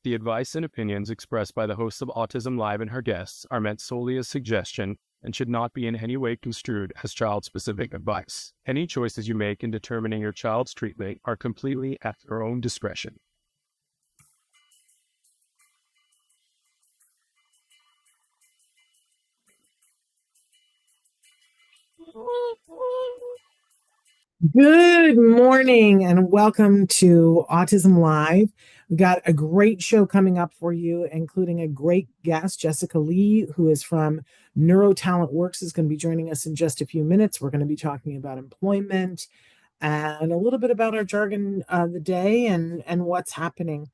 The advice and opinions expressed by the hosts of Autism Live and her guests are meant solely as suggestion and should not be in any way construed as child-specific advice. Any choices you make in determining your child's treatment are completely at your own discretion. Good morning and welcome to Autism Live. We got a great show coming up for you, including a great guest, Jessica Lee, who is from Neurotalent Works, is going to be joining us in just a few minutes. We're going to be talking about employment and a little bit about our jargon of the day and what's happening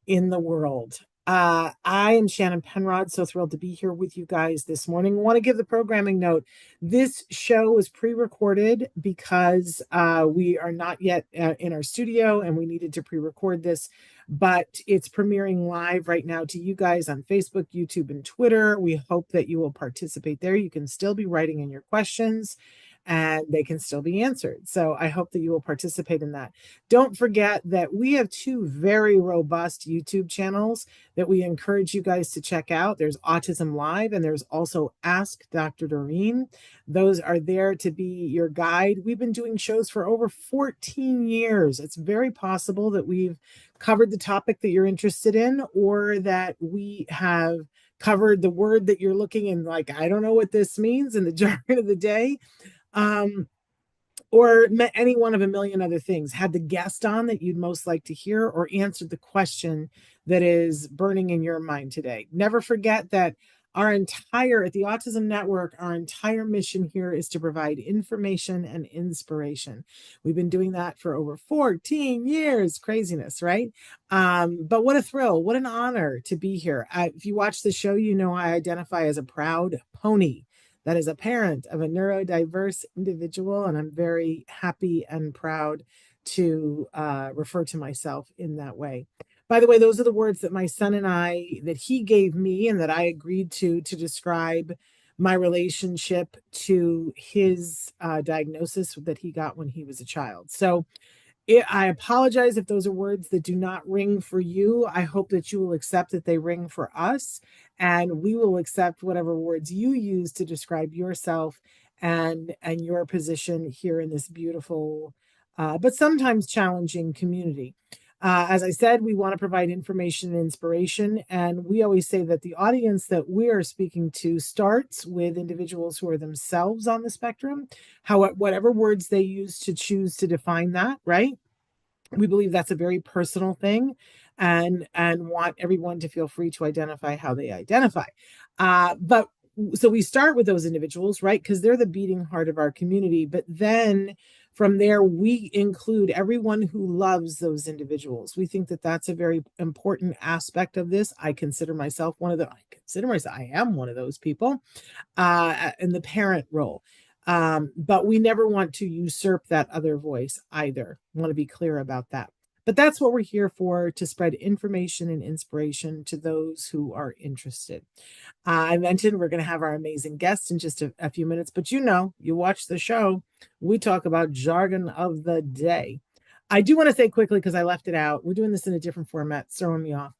in the world. I am Shannon Penrod, so thrilled to be here with you guys this morning. I want to give the programming note. This show was pre-recorded because we are not yet in our studio and we needed to pre-record this, but it's premiering live right now to you guys on Facebook, YouTube, and Twitter. We hope that you will participate there. You can still be writing in your questions and they can still be answered. So I hope that you will participate in that. Don't forget that we have two very robust YouTube channels that we encourage you guys to check out. There's Autism Live and there's also Ask Dr. Doreen. Those are there to be your guide. We've been doing shows for over 14 years. It's very possible that we've covered the topic that you're interested in, or that we have covered the word that you're looking in, like, I don't know what this means in the jargon of the day. Or any one of a million other things. Had the guest on that you'd most like to hear, or answered the question that is burning in your mind today. Never forget that at the Autism Network, our entire mission here is to provide information and inspiration. We've been doing that for over 14 years. Craziness, right? But what a thrill, what an honor to be here. If you watch the show, you know I identify as a proud pony. That is a parent of a neurodiverse individual, and I'm very happy and proud to refer to myself in that way. By the way, those are the words that my son and that he gave me and that I agreed to describe my relationship to his diagnosis that he got when he was a child. So I apologize if those are words that do not ring for you. I hope that you will accept that they ring for us, and we will accept whatever words you use to describe yourself and your position here in this beautiful, but sometimes challenging community. As I said, we want to provide information and inspiration, and we always say that the audience that we are speaking to starts with individuals who are themselves on the spectrum, whatever words they use to choose to define that, right? We believe that's a very personal thing, and want everyone to feel free to identify how they identify. But so we start with those individuals, right? Because they're the beating heart of our community. But then from there, we include everyone who loves those individuals. We think that that's a very important aspect of this. I am one of those people in the parent role. But we never want to usurp that other voice either. I want to be clear about that. But that's what we're here for, to spread information and inspiration to those who are interested. I mentioned we're going to have our amazing guest in just a few minutes, but you watch the show, we talk about jargon of the day. I do want to say quickly, because I left it out, we're doing this in a different format, it's throwing me off.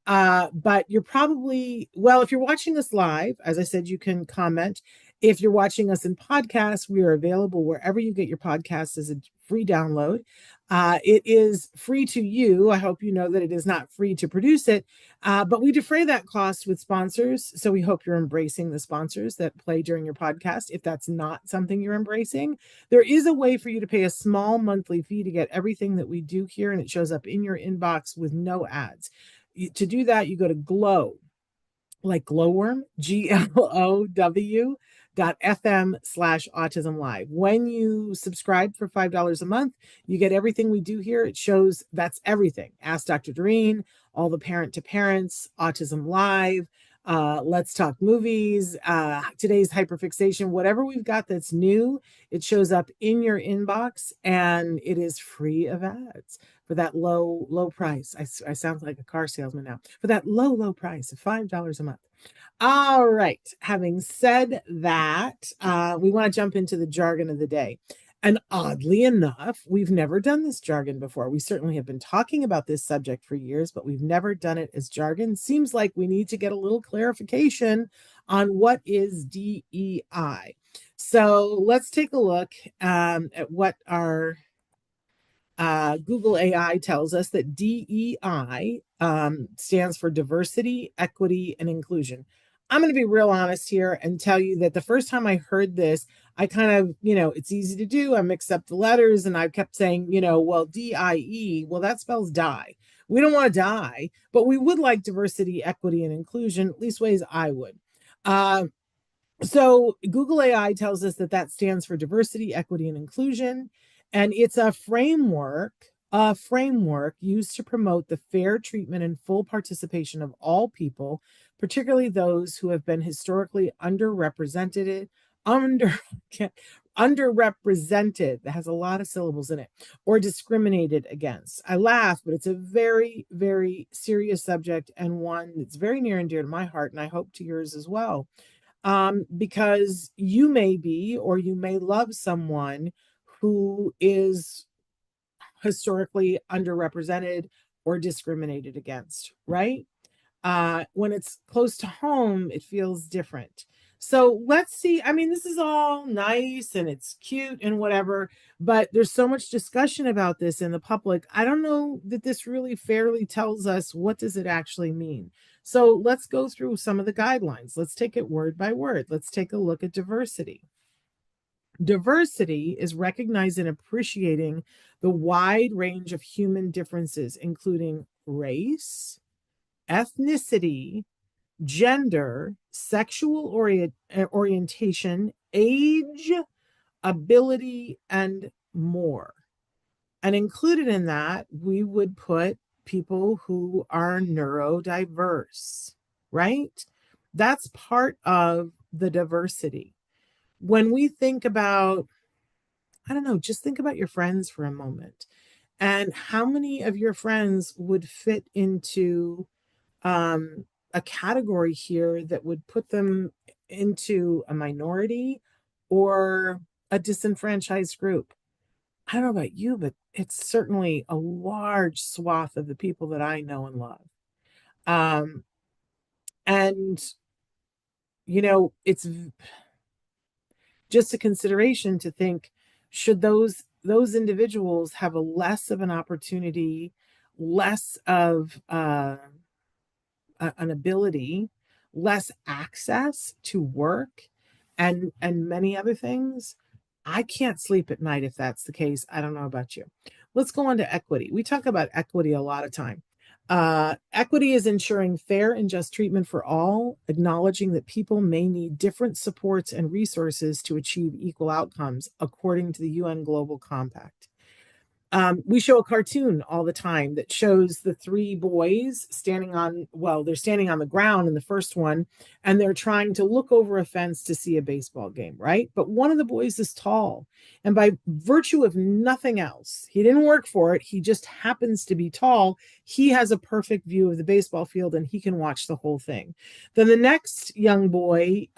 But you're probably, if you're watching us live, as I said, you can comment. If you're watching us in podcasts, we are available wherever you get your podcasts as a free download. It is free to you. I hope you know that it is not free to produce it, but we defray that cost with sponsors. So we hope you're embracing the sponsors that play during your podcast. If that's not something you're embracing, there is a way for you to pay a small monthly fee to get everything that we do here, and it shows up in your inbox with no ads. To do that, you go to Glow, like glowworm, glow.fm/autism live. When you subscribe for $5 a month, you get everything we do here. It shows that's everything. Ask Dr. Doreen, all the parent to parents, Autism Live, Let's Talk Movies, today's hyperfixation, whatever we've got that's new, it shows up in your inbox, and it is free of ads for that low price. I sound like a car salesman now. For that low price of $5 a month. All right. Having said that, we want to jump into the jargon of the day. And oddly enough, we've never done this jargon before. We certainly have been talking about this subject for years, but we've never done it as jargon. Seems like we need to get a little clarification on what is DEI. So let's take a look at what our Google AI tells us that DEI stands for diversity, equity, and inclusion. I'm going to be real honest here and tell you that the first time I heard this, I kind of, it's easy to do. I mixed up the letters and I kept saying, well, DIE, well, that spells die. We don't want to die, but we would like diversity, equity, and inclusion, at least ways I would. So Google AI tells us that that stands for diversity, equity, and inclusion. And it's a framework used to promote the fair treatment and full participation of all people, particularly those who have been historically underrepresented, under underrepresented, that has a lot of syllables in it, or discriminated against. I laugh, but it's a very, very serious subject and one that's very near and dear to my heart, and I hope to yours as well. Because you may be or you may love someone who is historically underrepresented or discriminated against, right? When it's close to home, it feels different. So let's see. I mean, this is all nice and it's cute and whatever, but there's so much discussion about this in the public. I don't know that this really fairly tells us what does it actually mean. So let's go through some of the guidelines. Let's take it word by word. Let's take a look at diversity. Diversity is recognizing and appreciating the wide range of human differences, including race, ethnicity, gender, sexual orientation, age, ability, and more. And included in that, we would put people who are neurodiverse, right? That's part of the diversity. When we think about, I don't know, just think about your friends for a moment. And how many of your friends would fit into a category here that would put them into a minority or a disenfranchised group? I don't know about you, but it's certainly a large swath of the people that I know and love. Um, and, it's just a consideration to think, should those individuals have a less of an opportunity, less of an ability, less access to work, and many other things? I can't sleep at night if that's the case. I don't know about you. Let's go on to equity. We talk about equity a lot of time. Equity is ensuring fair and just treatment for all, acknowledging that people may need different supports and resources to achieve equal outcomes, according to the UN Global Compact. We show a cartoon all the time that shows the three boys they're standing on the ground in the first one, and they're trying to look over a fence to see a baseball game, right? But one of the boys is tall. And by virtue of nothing else, he didn't work for it. He just happens to be tall. He has a perfect view of the baseball field and he can watch the whole thing. Then the next young boy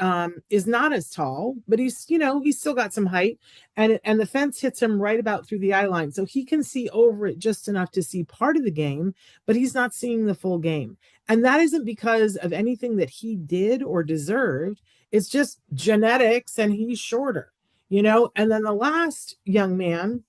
is not as tall, but he's still got some height, and the fence hits him right about through the eye line. So he can see over it just enough to see part of the game, but he's not seeing the full game. And that isn't because of anything that he did or deserved. It's just genetics and he's shorter. And then the last young man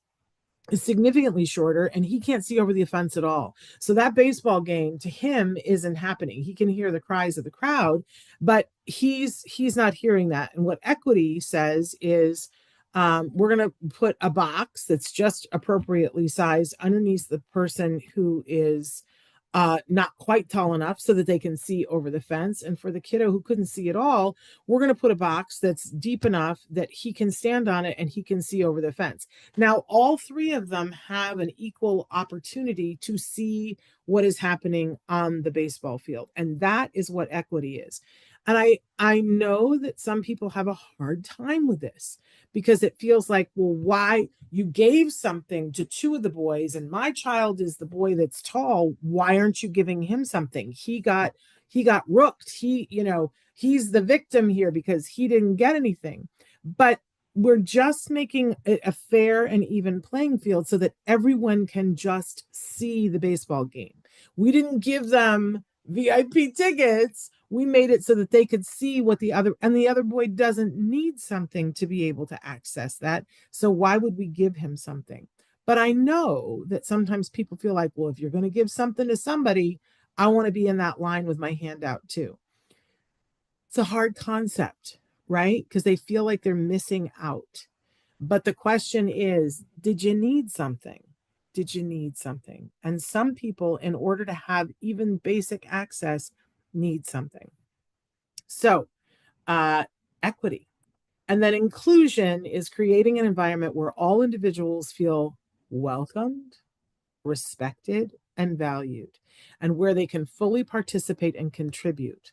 is significantly shorter and he can't see over the fence at all. So that baseball game to him isn't happening. He can hear the cries of the crowd, but he's not hearing that. And what equity says is, we're going to put a box that's just appropriately sized underneath the person who is not quite tall enough so that they can see over the fence. And for the kiddo who couldn't see at all, we're going to put a box that's deep enough that he can stand on it and he can see over the fence. Now, all three of them have an equal opportunity to see what is happening on the baseball field. And that is what equity is. And I know that some people have a hard time with this because it feels like, well, why you gave something to two of the boys and my child is the boy that's tall. Why aren't you giving him something? He got rooked. He's the victim here because he didn't get anything. But we're just making it a fair and even playing field so that everyone can just see the baseball game. We didn't give them VIP tickets. We made it so that they could see what the other boy doesn't need something to be able to access that. So why would we give him something? But I know that sometimes people feel like, well, if you're going to give something to somebody, I want to be in that line with my hand out too. It's a hard concept, right? Because they feel like they're missing out. But the question is, did you need something? Did you need something? And some people, in order to have even basic access, need something. So, uh, equity. And then inclusion is creating an environment where all individuals feel welcomed, respected, and valued, and where they can fully participate and contribute.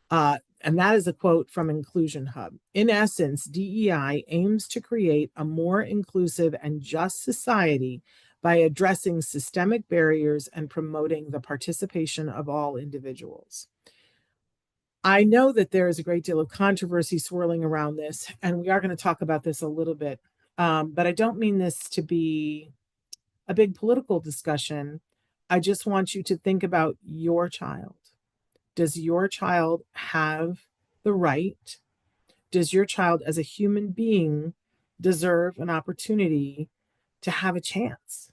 And that is a quote from Inclusion Hub. In essence, DEI aims to create a more inclusive and just society by addressing systemic barriers and promoting the participation of all individuals. I know that there is a great deal of controversy swirling around this, and we are going to talk about this a little bit. But I don't mean this to be a big political discussion. I just want you to think about your child. Does your child have the right? Does your child, as a human being, deserve an opportunity to have a chance?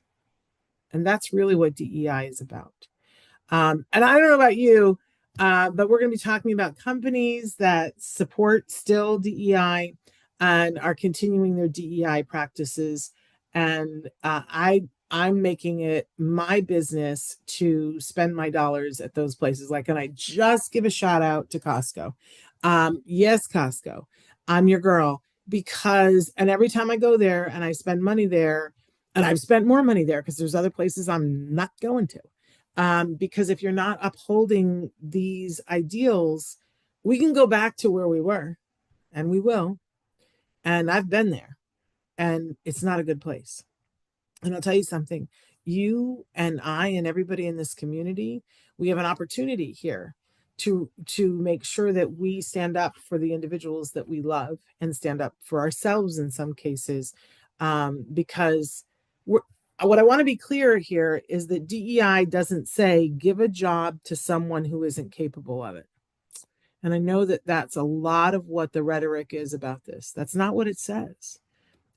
And that's really what DEI is about. And I don't know about you, but we're going to be talking about companies that support still DEI and are continuing their DEI practices. And I'm making it my business to spend my dollars at those places. Like, and I just give a shout out to Costco. Yes, Costco, I'm your girl because, and every time I go there and I spend money there, and I've spent more money there because there's other places I'm not going to. Because if you're not upholding these ideals, we can go back to where we were, and we will. And I've been there, and it's not a good place. And I'll tell you something, you and I and everybody in this community, we have an opportunity here to make sure that we stand up for the individuals that we love and stand up for ourselves in some cases, because we're, what I want to be clear here is that DEI doesn't say give a job to someone who isn't capable of it. And I know that that's a lot of what the rhetoric is about this. That's not what it says.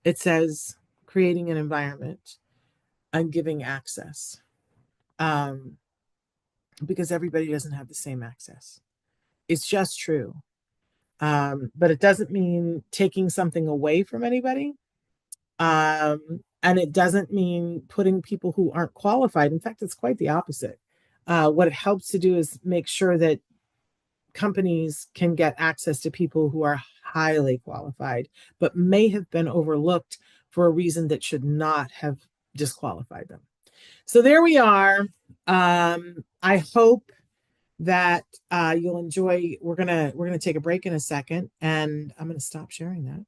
It says creating an environment and giving access, um, because everybody doesn't have the same access. It's just true. But it doesn't mean taking something away from anybody. And it doesn't mean putting people who aren't qualified. In fact, it's quite the opposite. What it helps to do is make sure that companies can get access to people who are highly qualified, but may have been overlooked for a reason that should not have disqualified them. So there we are. I hope that you'll enjoy. We're gonna take a break in a second, and I'm gonna stop sharing that.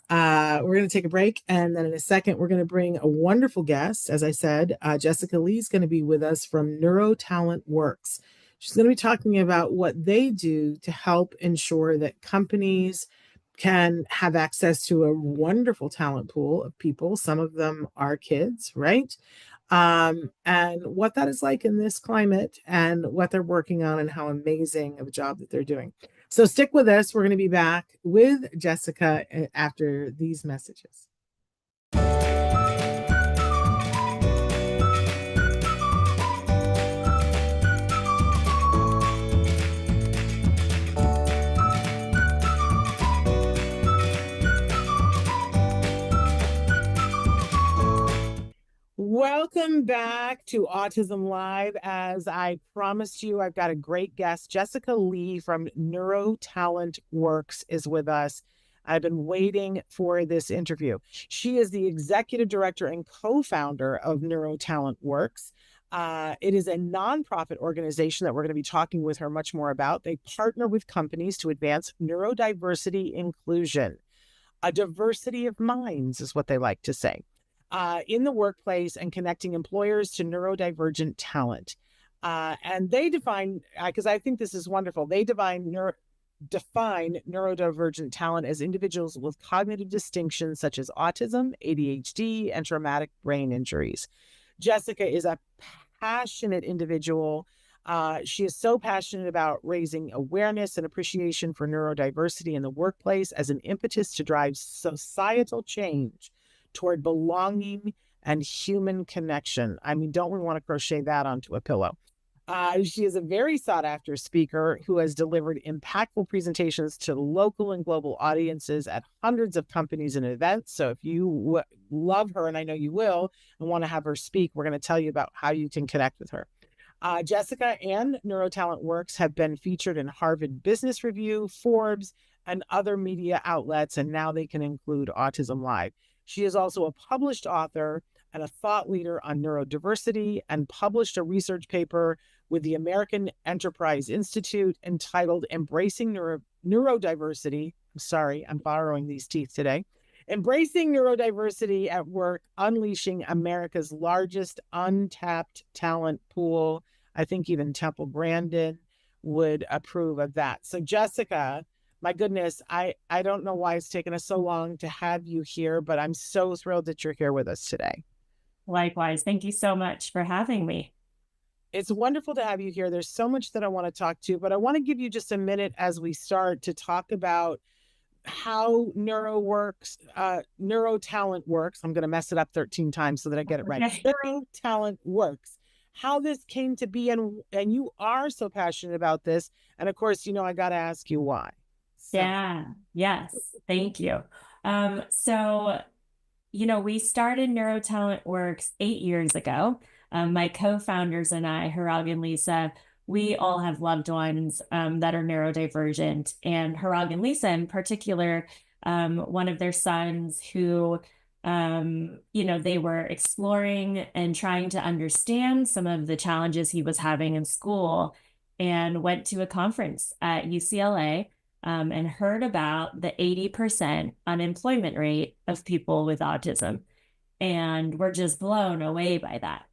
We're going to take a break, and then in a second, we're going to bring a wonderful guest. As I said, Jessica Lee is going to be with us from Neurotalent Works. She's going to be talking about what they do to help ensure that companies can have access to a wonderful talent pool of people. Some of them are kids, right? And what that is like in this climate and what they're working on and how amazing of a job that they're doing. So stick with us. We're going to be back with Jessica after these messages. Welcome back to Autism Live. As I promised you, I've got a great guest. Jessica Lee from Neurotalent Works is with us. I've been waiting for this interview. She is the executive director and co-founder of Neurotalent Works. It is a nonprofit organization that we're going to be talking with her much more about. They partner with companies to advance neurodiversity inclusion. A diversity of minds is what they like to say. In the workplace and connecting employers to neurodivergent talent. And they define, because I think this is wonderful, they define define neurodivergent talent as individuals with cognitive distinctions such as autism, ADHD, and traumatic brain injuries. Jessica is a passionate individual. She is so passionate about raising awareness and appreciation for neurodiversity in the workplace as an impetus to drive societal change toward belonging and human connection. I mean, don't we want to crochet that onto a pillow? She is a very sought after speaker who has delivered impactful presentations to local and global audiences at hundreds of companies and events. So if you love her, and I know you will, and want to have her speak, we're going to tell you about how you can connect with her. Jessica and Neurotalent Works have been featured in Harvard Business Review, Forbes, and other media outlets, and now they can include Autism Live. She is also a published author and a thought leader on neurodiversity, and published a research paper with the American Enterprise Institute entitled Embracing Neurodiversity. I'm sorry, I'm borrowing these teeth today. Embracing Neurodiversity at Work, Unleashing America's Largest Untapped Talent Pool. I think even Temple Grandin would approve of that. So Jessica, my goodness, I don't know why it's taken us so long to have you here, but I'm so thrilled that you're here with us today. Likewise. Thank you so much for having me. It's wonderful to have you here. There's so much that I want to talk to, but I want to give you just a minute as we start to talk about how Neurotalent Works. I'm going to mess it up 13 times so that I get it right. Neurotalent Works. How this came to be, and you are so passionate about this. And of course, I got to ask you why. So. Yeah. Yes. Thank you. We started Neurotalent Works 8 years ago. My co-founders and I, Harag and Lisa, we all have loved ones that are neurodivergent. And Harag and Lisa in particular, one of their sons who, they were exploring and trying to understand some of the challenges he was having in school, and went to a conference at UCLA and heard about the 80% unemployment rate of people with autism. And were just blown away by that.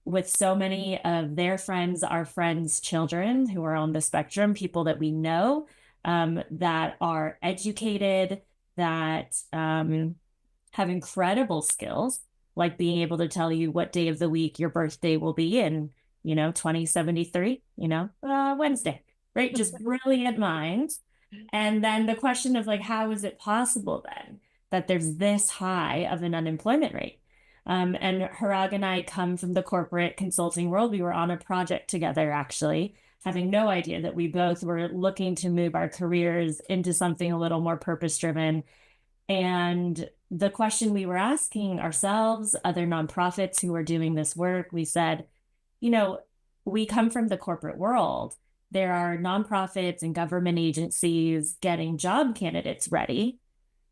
With so many of their friends, our friends' children who are on the spectrum, people that we know that are educated, that have incredible skills, like being able to tell you what day of the week your birthday will be in, 2073, Wednesday, right? Just brilliant minds. And then the question of how is it possible then that there's this high of an unemployment rate? And Harag and I come from the corporate consulting world. We were on a project together, actually, having no idea that we both were looking to move our careers into something a little more purpose-driven. And the question we were asking ourselves, other nonprofits who were doing this work, we said, we come from the corporate world. There are nonprofits and government agencies getting job candidates ready,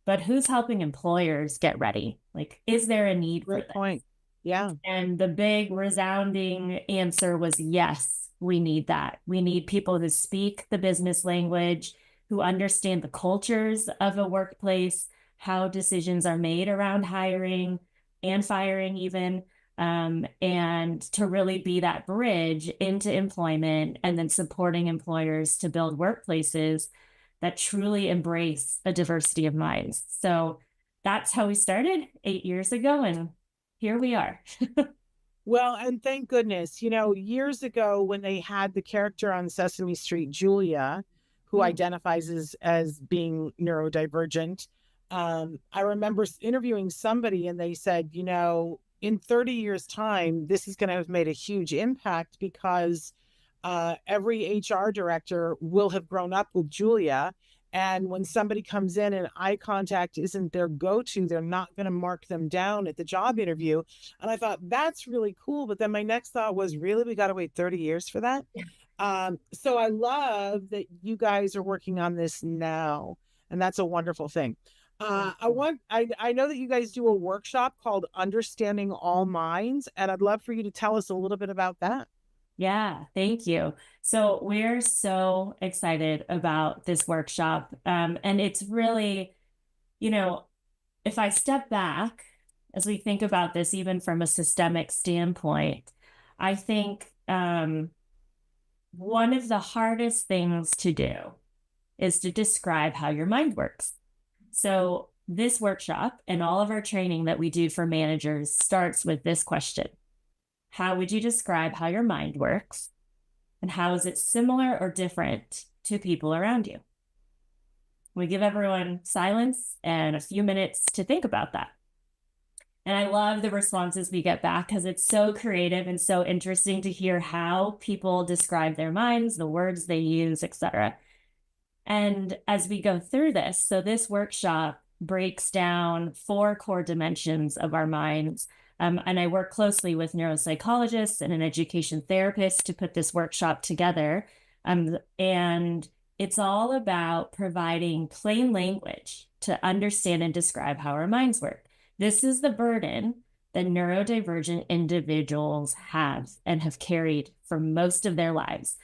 but who's helping employers get ready? Is there a need for this? Great point. Yeah. And the big resounding answer was yes, we need that. We need people who speak the business language, who understand the cultures of a workplace, how decisions are made around hiring and firing even, and to really be that bridge into employment, and then supporting employers to build workplaces that truly embrace a diversity of minds. So that's how we started 8 years ago, and here we are. Well, and thank goodness, years ago when they had the character on Sesame Street, Julia, who identifies as being neurodivergent, I remember interviewing somebody and they said, in 30 years' time, this is going to have made a huge impact because every HR director will have grown up with Julia. And when somebody comes in and eye contact isn't their go-to, they're not going to mark them down at the job interview. And I thought, that's really cool. But then my next thought was, really, we got to wait 30 years for that? So I love that you guys are working on this now. And that's a wonderful thing. I know that you guys do a workshop called Understanding All Minds, and I'd love for you to tell us a little bit about that. Yeah, thank you. So we're so excited about this workshop. And it's really, if I step back, as we think about this, even from a systemic standpoint, I think one of the hardest things to do is to describe how your mind works. So this workshop and all of our training that we do for managers starts with this question. How would you describe how your mind works? And how is it similar or different to people around you? We give everyone silence and a few minutes to think about that. And I love the responses we get back because it's so creative and so interesting to hear how people describe their minds, the words they use, etc. And as we go through this, so this workshop breaks down 4 core dimensions of our minds. And I work closely with neuropsychologists and an education therapist to put this workshop together. And it's all about providing plain language to understand and describe how our minds work. This is the burden that neurodivergent individuals have and have carried for most of their lives.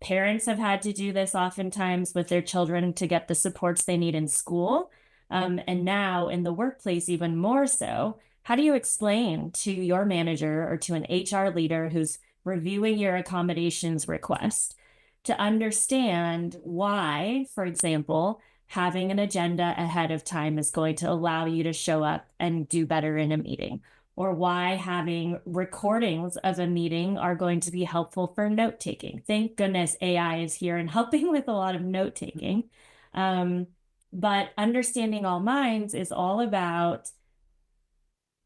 Parents have had to do this oftentimes with their children to get the supports they need in school. And now in the workplace, even more so. How do you explain to your manager or to an HR leader who's reviewing your accommodations request to understand why, for example, having an agenda ahead of time is going to allow you to show up and do better in a meeting, or why having recordings of a meeting are going to be helpful for note taking? Thank goodness AI is here and helping with a lot of note taking. But understanding all minds is all about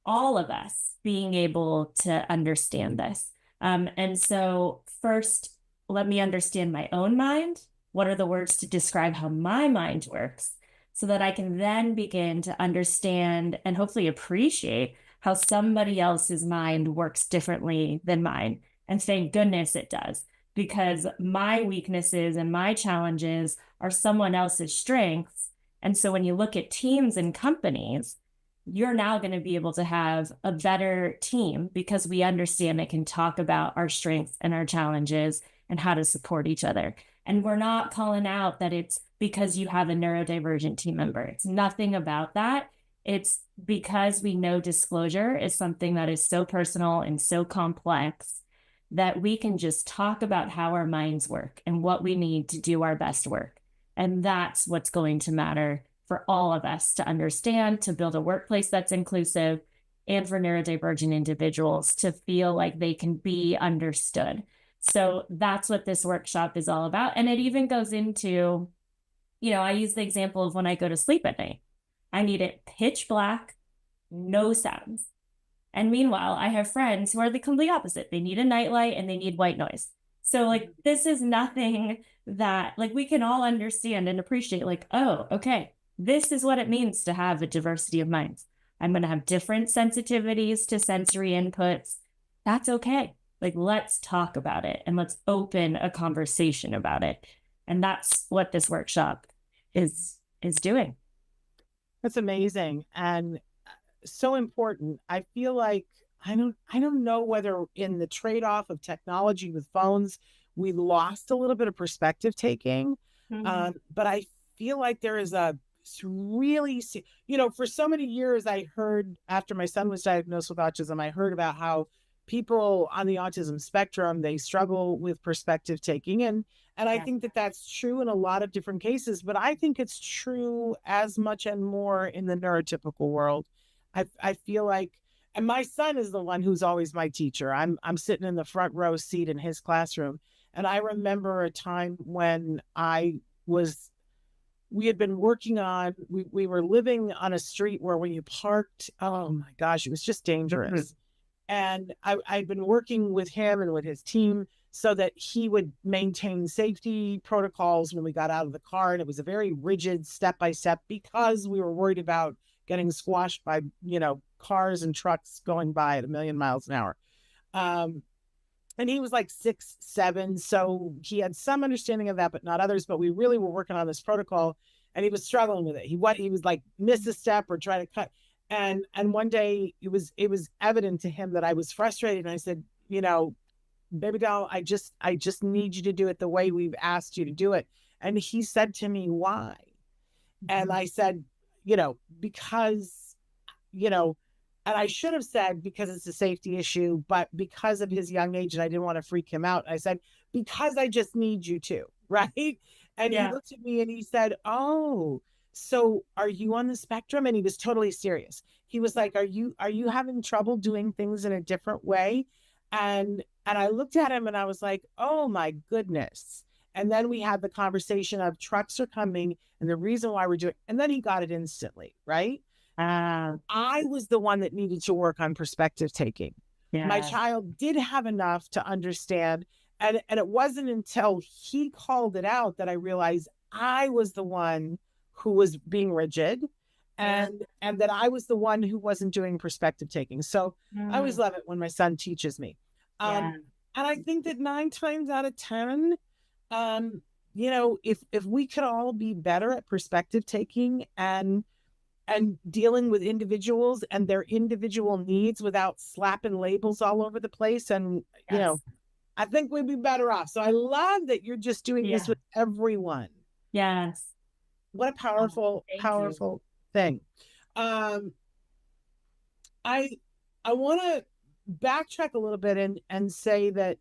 all of us being able to understand this. And so first, let me understand my own mind. What are the words to describe how my mind works so that I can then begin to understand and hopefully appreciate how somebody else's mind works differently than mine. And thank goodness it does, because my weaknesses and my challenges are someone else's strengths. And so when you look at teams and companies, you're now going to be able to have a better team because we understand and can talk about our strengths and our challenges and how to support each other. And we're not calling out that it's because you have a neurodivergent team member. It's nothing about that. It's because we know disclosure is something that is so personal and so complex that we can just talk about how our minds work and what we need to do our best work. And that's what's going to matter for all of us to understand, to build a workplace that's inclusive, and for neurodivergent individuals to feel like they can be understood. So that's what this workshop is all about. And it even goes into, I use the example of when I go to sleep at night. I need it pitch black, no sounds. And meanwhile, I have friends who are the complete opposite. They need a nightlight and they need white noise. So this is nothing that we can all understand and appreciate, oh, okay, this is what it means to have a diversity of minds. I'm going to have different sensitivities to sensory inputs. That's okay. Let's talk about it and let's open a conversation about it. And that's what this workshop is doing. That's amazing and so important. I feel like I don't know whether in the trade-off of technology with phones, we lost a little bit of perspective taking. But I feel like there is a really, for so many years, I heard after my son was diagnosed with autism, I heard about how people on the autism spectrum, they struggle with perspective taking. And I think that that's true in a lot of different cases, but I think it's true as much and more in the neurotypical world. I feel like, and my son is the one who's always my teacher. I'm sitting in the front row seat in his classroom. And I remember a time when we had been working on, we were living on a street where when you parked, oh my gosh, it was just dangerous. And I'd been working with him and with his team so that he would maintain safety protocols when we got out of the car. And it was a very rigid step-by-step because we were worried about getting squashed by, cars and trucks going by at 1,000,000 miles an hour. And he was 6, 7. So he had some understanding of that, but not others. But we really were working on this protocol and he was struggling with it. He was miss a step or try to cut. And one day it was evident to him that I was frustrated. And I said, baby doll, I just need you to do it the way we've asked you to do it. And he said to me, why? And I said, because, and I should have said because it's a safety issue, but because of his young age and I didn't want to freak him out, I said, because I just need you to, right? And he Yeah. looked at me and he said, "Oh, so are you on the spectrum?" And he was totally serious. He was like, "Are you having trouble doing things in a different way?" And I looked at him and I was like, "Oh my goodness." And then we had the conversation of trucks are coming and the reason why we're doing, and then he got it instantly, right? Uh, I was the one that needed to work on perspective taking. My yeah. child did have enough to understand. And it wasn't until he called it out that I realized I was the one who was being rigid Yeah. and that I was the one who wasn't doing perspective taking. So I always Mm, love it when my son teaches me. yeah. And I think that 9 times out of 10, um, if we could all be better at perspective taking and dealing with individuals and their individual needs without slapping labels all over the place, and Yes. I think we'd be better off. So I love that you're just doing this Yeah. with everyone. Yes. What a Oh, powerful, thank you. powerful thing. um i I want to backtrack a little bit and say that,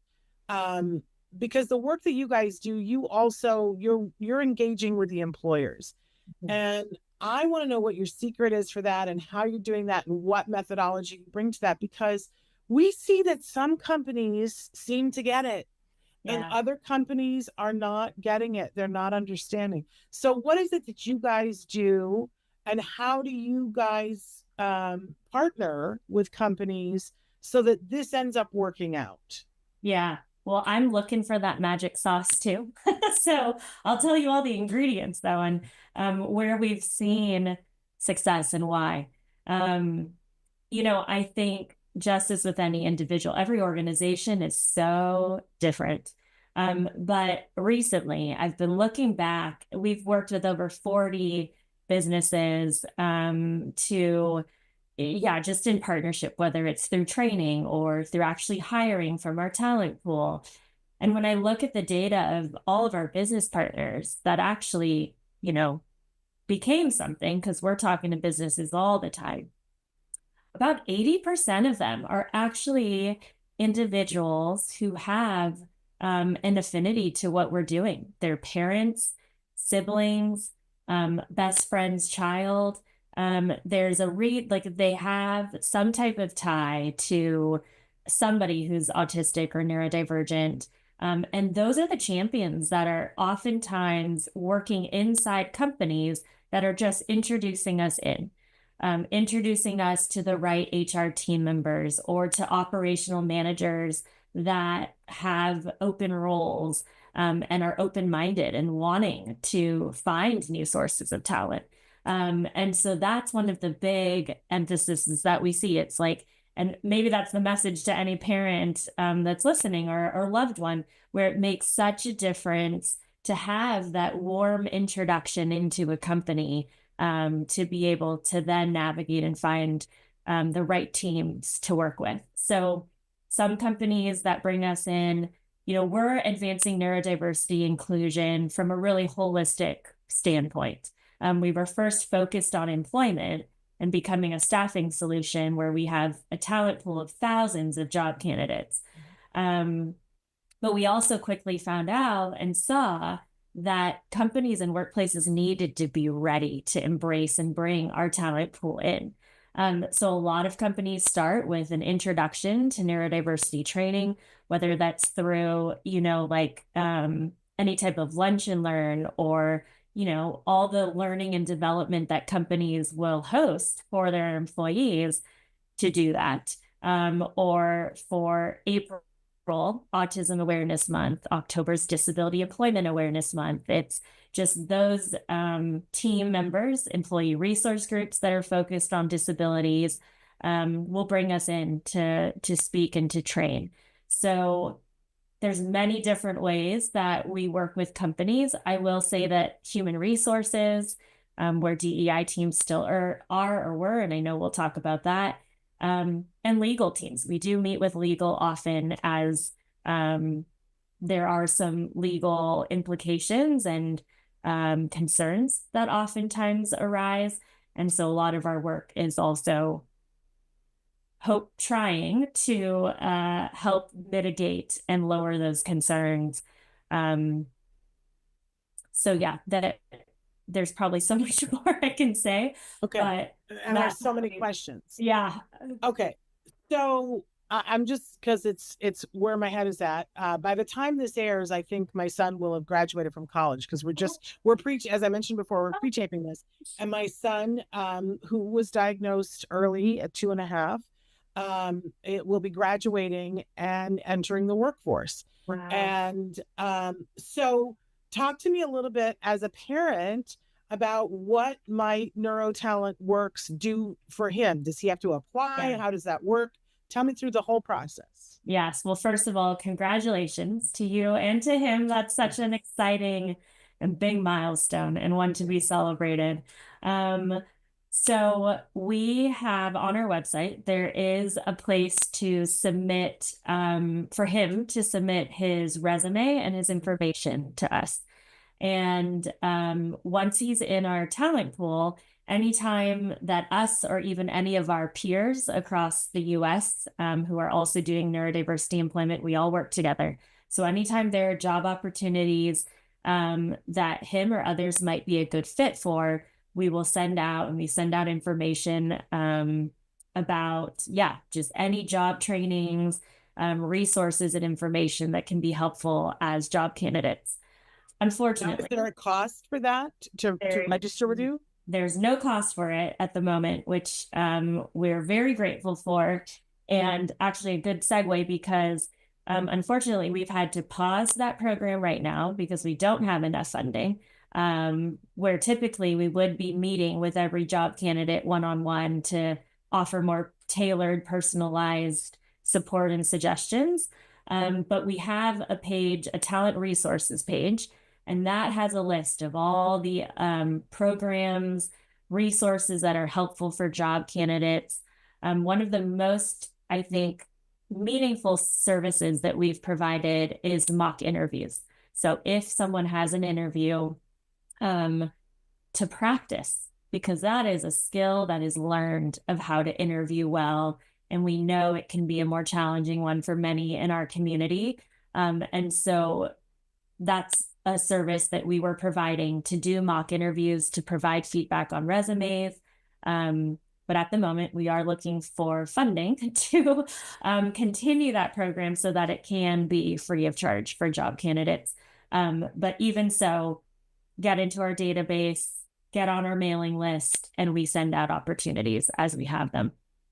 um because the work that you guys do, you also you're engaging with the employers. Mhm. And I want to know what your secret is for that and how you're doing that and what methodology you bring to that, because we see that some companies seem to get it and Yeah. other companies are not getting it. They're not understanding. So, what is it that you guys do, and how do you guys partner with companies so that this ends up working out? Yeah. Well, I'm looking for that magic sauce too. So I'll tell you all the ingredients though, and where we've seen success and why. Um, I think just as with any individual, every organization is so different. But recently, I've been looking back. We've worked with over 40 businesses to yeah, just in partnership, whether it's through training or through actually hiring from our talent pool. And when I look at the data of all of our business partners that actually, became something, because we're talking to businesses all the time, about 80% of them are actually individuals who have an affinity to what we're doing. Their parents, siblings, best friend's child. There's a like they have some type of tie to somebody who's autistic or neurodivergent. And those are the champions that are oftentimes working inside companies that are just introducing us to the right HR team members or to operational managers that have open roles and are open minded and wanting to find new sources of talent. And so that's one of the big emphases that we see. It's like, and maybe that's the message to any parent that's listening or loved one, where it makes such a difference to have that warm introduction into a company to be able to then navigate and find the right teams to work with. So some companies that bring us in, we're advancing neurodiversity inclusion from a really holistic standpoint. We were first focused on employment and becoming a staffing solution where we have a talent pool of thousands of job candidates. But we also quickly found out and saw that companies and workplaces needed to be ready to embrace and bring our talent pool in. So a lot of companies start with an introduction to neurodiversity training, whether that's through, any type of lunch and learn or, all the learning and development that companies will host for their employees to do that. Or for April, Autism Awareness Month, October's Disability Employment Awareness Month. It's just those team members, employee resource groups that are focused on disabilities will bring us in to speak and to train. So there's many different ways that we work with companies. I will say that human resources, where DEI teams still are or were, and I know we'll talk about that, and legal teams. We do meet with legal often as there are some legal implications and concerns that oftentimes arise. And so a lot of our work is also trying to help mitigate and lower those concerns. So yeah, there's probably so much more I can say. Okay. But and there's so many questions. Yeah. Okay. So I'm just, because it's where my head is at. By the time this airs, I think my son will have graduated from college, because as I mentioned before, we're pre-taping this. And my son, who was diagnosed early at 2.5, it will be graduating and entering the workforce. Wow. And so talk to me a little bit as a parent about what might Neurotalent Works do for him. Does he have to apply? Yeah. How does that work? Tell me through the whole process. Yes. Well, first of all, congratulations to you and to him. That's such an exciting and big milestone, and one to be celebrated. So we have on our website, there is a place to submit, for him to submit his resume and his information to us. And once he's in our talent pool, anytime that us or even any of our peers across the US who are also doing neurodiversity employment, we all work together. So anytime there are job opportunities that him or others might be a good fit for, we will send out, and we send out information about, just any job trainings, resources and information that can be helpful as job candidates. Unfortunately, now, is there a cost for that to register with you? There's no cost for it at the moment, which we're very grateful for. And actually a good segue, because unfortunately we've had to pause that program right now because we don't have enough funding, where typically we would be meeting with every job candidate one-on-one to offer more tailored, personalized support and suggestions. But we have a page, a talent resources page, and that has a list of all the programs, resources that are helpful for job candidates. One of the most, I think, meaningful services that we've provided is mock interviews. So if someone has an interview, to practice, because that is a skill that is learned of how to interview well. And we know it can be a more challenging one for many in our community. And so that's a service that we were providing, to do mock interviews, to provide feedback on resumes. But at the moment, we are looking for funding to continue that program so that it can be free of charge for job candidates. But even so, get into our database, get on our mailing list, and we send out opportunities as we have them.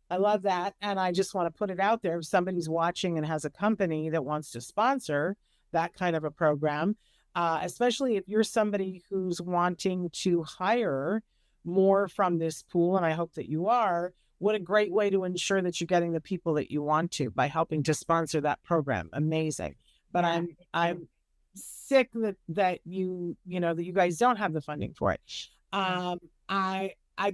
I love that. And I just want to put it out there. If somebody's watching and has a company that wants to sponsor that kind of a program, especially if you're somebody who's wanting to hire more from this pool, and I hope that you are, what a great way to ensure that you're getting the people that you want to by helping to sponsor that program. Amazing. But Yeah. I'm sick that you guys don't have the funding for it. I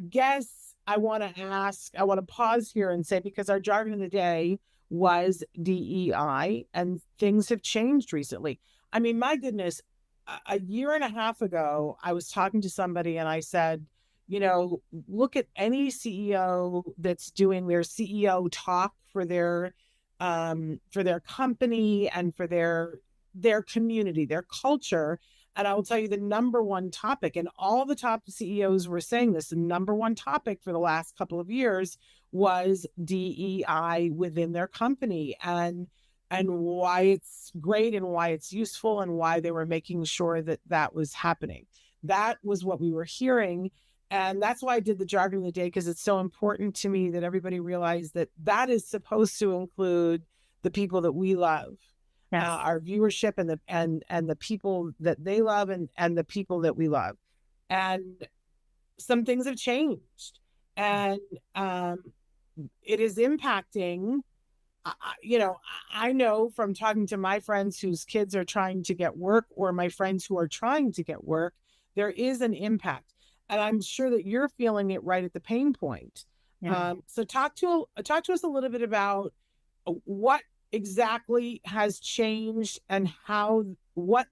guess I want to pause here and say, because our jargon of the day was DEI, and things have changed recently. I mean, my goodness, a year and a half ago, I was talking to somebody and I said, look at any CEO that's doing their CEO talk for their company and for their community, their culture. And I will tell you, the number one topic, and all the top CEOs were saying this, the number one topic for the last couple of years was DEI within their company, and why it's great and why it's useful and why they were making sure that that was happening. That was what we were hearing. And that's why I did the jargon of the day, because it's so important to me that everybody realize that that is supposed to include the people that we love. Yes. Our viewership and the people that they love and the people that we love. And some things have changed, and it is impacting. I know from talking to my friends whose kids are trying to get work, or my friends who are trying to get work, there is an impact, and I'm sure that you're feeling it right at the pain point. Yeah. So talk to us a little bit about what exactly has changed, and what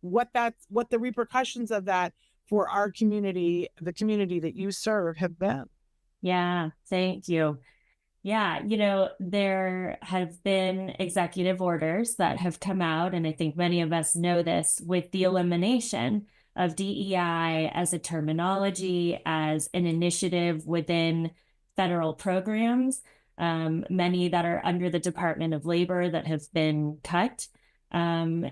the repercussions of that for our community, the community that you serve, have been. Yeah, thank you. Yeah, there have been executive orders that have come out, and I think many of us know this, with the elimination of DEI as a terminology, as an initiative within federal programs, many that are under the Department of Labor that have been cut. And,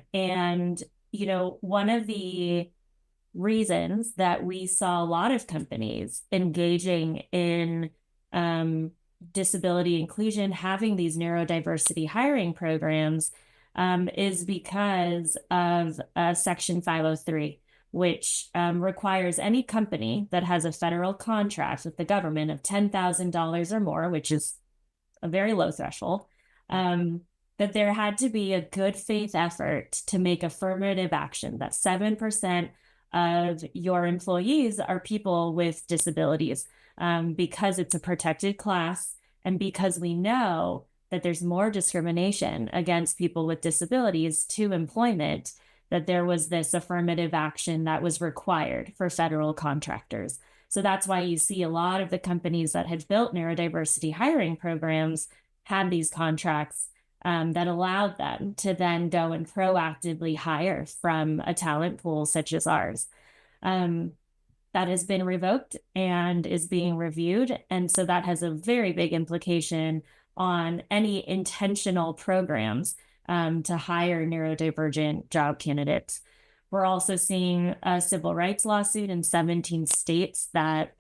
one of the reasons that we saw a lot of companies engaging in disability inclusion, having these neurodiversity hiring programs, is because of Section 503, which requires any company that has a federal contract with the government of $10,000 or more, which is a very low threshold, that there had to be a good faith effort to make affirmative action, that 7% of your employees are people with disabilities, because it's a protected class and because we know that there's more discrimination against people with disabilities to employment, that there was this affirmative action that was required for federal contractors. So that's why you see a lot of the companies that had built neurodiversity hiring programs had these contracts that allowed them to then go and proactively hire from a talent pool such as ours. That has been revoked and is being reviewed. And so that has a very big implication on any intentional programs to hire neurodivergent job candidates. We're also seeing a civil rights lawsuit in 17 states that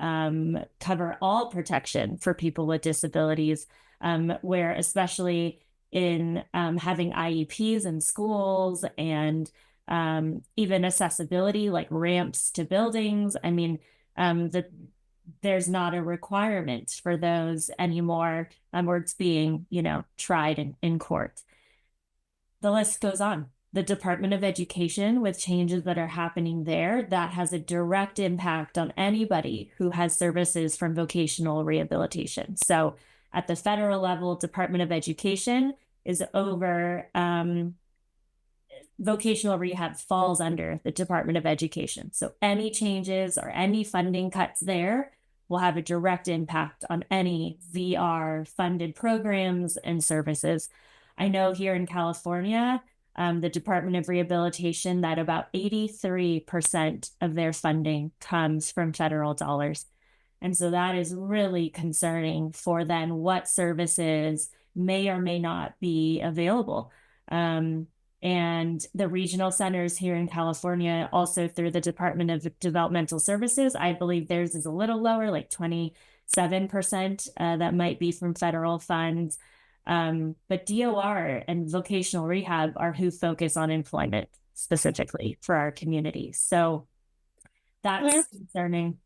cover all protection for people with disabilities, where especially in having IEPs in schools and even accessibility like ramps to buildings. I mean, there's not a requirement for those anymore, or it's being, tried in court. The list goes on. The Department of Education, with changes that are happening there, that has a direct impact on anybody who has services from vocational rehabilitation. So at the federal level, Department of Education is over, vocational rehab falls under the Department of Education. So any changes or any funding cuts there will have a direct impact on any VR funded programs and services. I know here in California, the Department of Rehabilitation, that about 83% of their funding comes from federal dollars. And so that is really concerning for then what services may or may not be available. And the regional centers here in California, also through the Department of Developmental Services, I believe theirs is a little lower, like 27%, that might be from federal funds. But DOR and vocational rehab are who focus on employment specifically for our community. So that's concerning.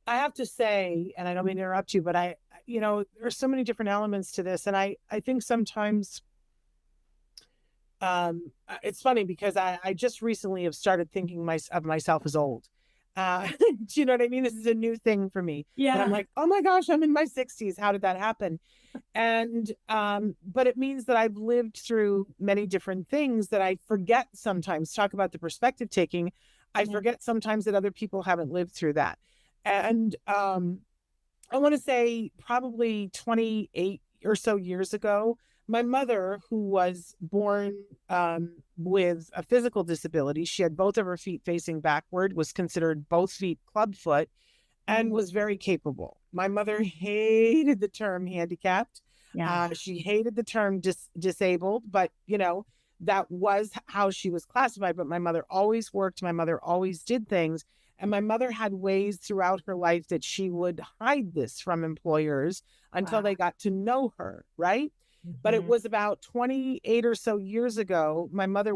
I have to say, and I don't mean to interrupt you, but there's so many different elements to this. And I think sometimes it's funny because I just recently have started thinking of myself as old. Do you know what I mean? This is a new thing for me. Yeah. And I'm like, oh my gosh, I'm in my 60s. How did that happen? And, but it means that I've lived through many different things that I forget sometimes. Talk about the perspective taking. I forget sometimes that other people haven't lived through that. And I want to say probably 28 or so years ago, my mother, who was born with a physical disability, she had both of her feet facing backward, was considered both feet clubfoot, and was very capable. My mother hated the term handicapped. Yeah. She hated the term disabled, but that was how she was classified. But my mother always worked. My mother always did things. And my mother had ways throughout her life that she would hide this from employers until they got to know her, right? But it was about 28 or so years ago. My mother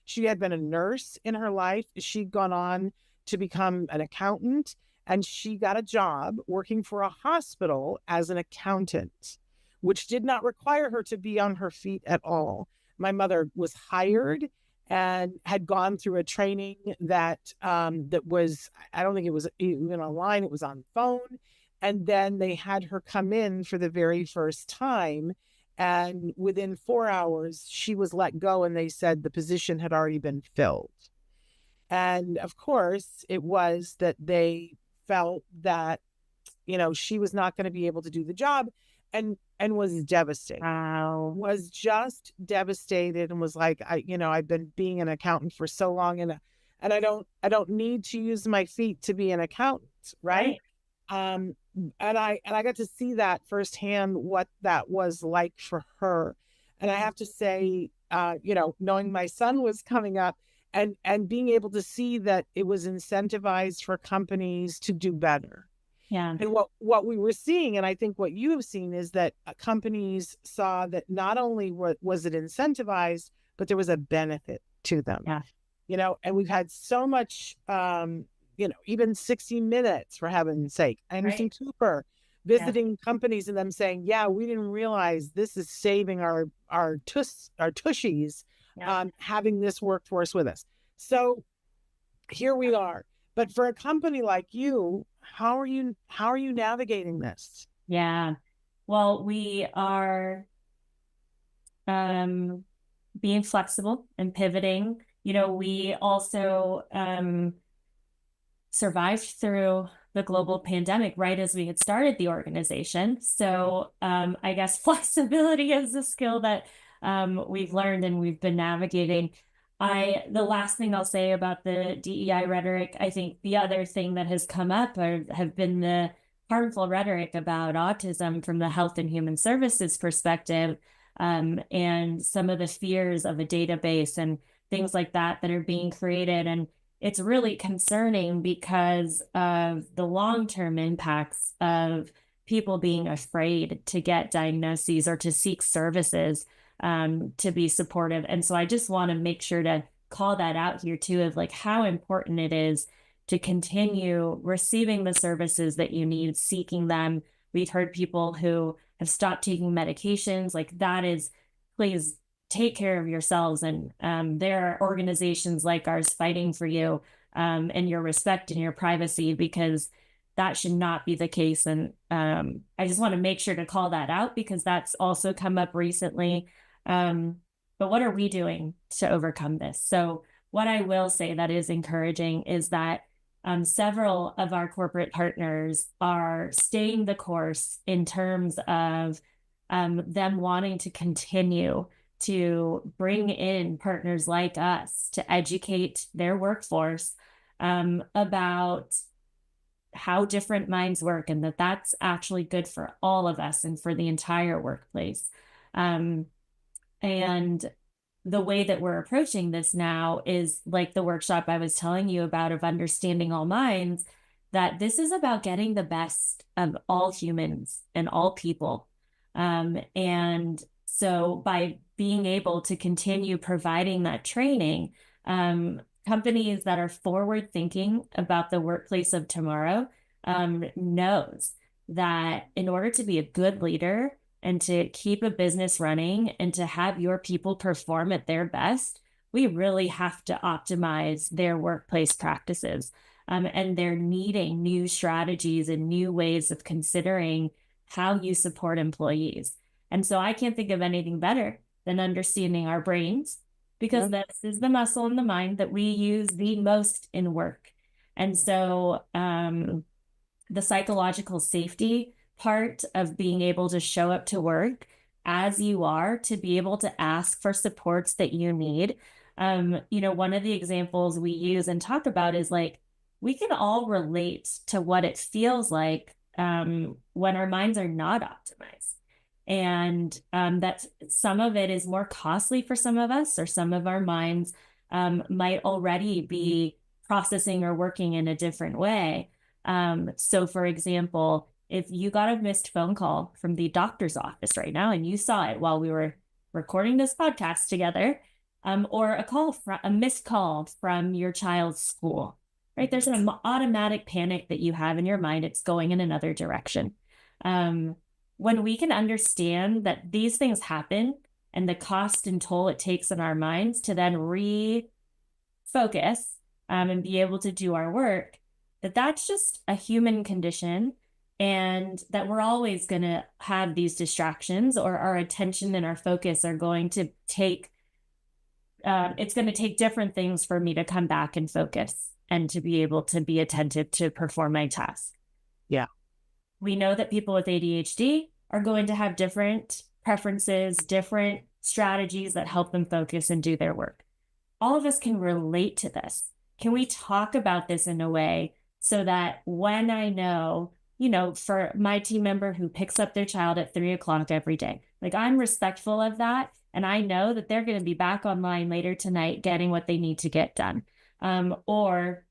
she had been a nurse in her life. She'd gone on to become an accountant, and she got a job working for a hospital as an accountant, which did not require her to be on her feet at all. My mother was hired and had gone through a training that was, I don't think it was even online, it was on phone. And then they had her come in for the very first time. And within 4 hours, she was let go. And they said the position had already been filled. And of course, it was that they felt that, she was not going to be able to do the job, and was devastated. Wow. Was just devastated and was like, I've been being an accountant for so long. And and I don't need to use my feet to be an accountant, right? And I got to see that firsthand, what that was like for her. And I have to say, knowing my son was coming up, and being able to see that it was incentivized for companies to do better. Yeah. And what we were seeing, and I think what you have seen, is that companies saw that not only was it incentivized, but there was a benefit to them. Yeah. And we've had so much, even 60 Minutes, for heaven's sake, Anderson Cooper visiting companies and them saying, yeah, we didn't realize this is saving our tushies, having this workforce with us. So here we are. But for a company like you, how are you navigating this? Yeah. Well, we are being flexible and pivoting. We also survived through the global pandemic right as we had started the organization. So I guess flexibility is a skill that we've learned and we've been navigating. The last thing I'll say about the DEI rhetoric, I think the other thing that has come up have been the harmful rhetoric about autism from the health and human services perspective, and some of the fears of a database and things like that are being created. And it's really concerning because of the long-term impacts of people being afraid to get diagnoses or to seek services to be supportive. And so I just want to make sure to call that out here too, of like how important it is to continue receiving the services that you need, seeking them. We've heard people who have stopped taking medications. Like, that is, please take care of yourselves. And there are organizations like ours fighting for you and your respect and your privacy, because that should not be the case. And I just want to make sure to call that out, because that's also come up recently. But what are we doing to overcome this? So what I will say that is encouraging is that several of our corporate partners are staying the course in terms of them wanting to continue to bring in partners like us to educate their workforce about how different minds work, and that that's actually good for all of us and for the entire workplace. And the way that we're approaching this now is like the workshop I was telling you about of understanding all minds, that this is about getting the best of all humans and all people. And so by being able to continue providing that training, companies that are forward thinking about the workplace of tomorrow knows that in order to be a good leader and to keep a business running and to have your people perform at their best, we really have to optimize their workplace practices. And they're needing new strategies and new ways of considering how you support employees. And so I can't think of anything better than understanding our brains, because this is the muscle in the mind that we use the most in work. And so the psychological safety part of being able to show up to work as you are, to be able to ask for supports that you need. One of the examples we use and talk about is like, we can all relate to what it feels like when our minds are not optimized. And that some of it is more costly for some of us, or some of our minds might already be processing or working in a different way. So for example, if you got a missed phone call from the doctor's office right now, and you saw it while we were recording this podcast together, or a missed call from your child's school, right? There's an automatic panic that you have in your mind. It's going in another direction. When we can understand that these things happen and the cost and toll it takes on our minds to then refocus and be able to do our work, that's just a human condition, and that we're always going to have these distractions, or our attention and our focus are going to take, it's going to take different things for me to come back and focus and to be able to be attentive to perform my task. Yeah. We know that people with ADHD are going to have different preferences, different strategies that help them focus and do their work. All of us can relate to this. can we talk about this in a way so that when I know, for my team member who picks up their child at 3 o'clock every day, like I'm respectful of that. And I know that they're going to be back online later tonight getting what they need to get done. Or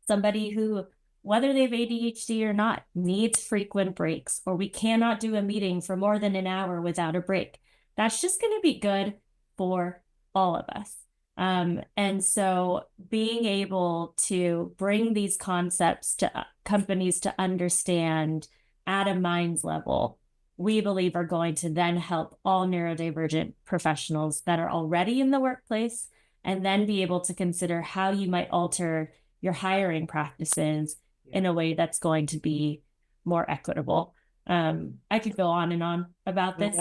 somebody who, whether they have ADHD or not, needs frequent breaks, or we cannot do a meeting for more than an hour without a break. That's just going to be good for all of us. And so being able to bring these concepts to companies to understand at a minds level, we believe are going to then help all neurodivergent professionals that are already in the workplace, and then be able to consider how you might alter your hiring practices in a way that's going to be more equitable. I could go on and on about this.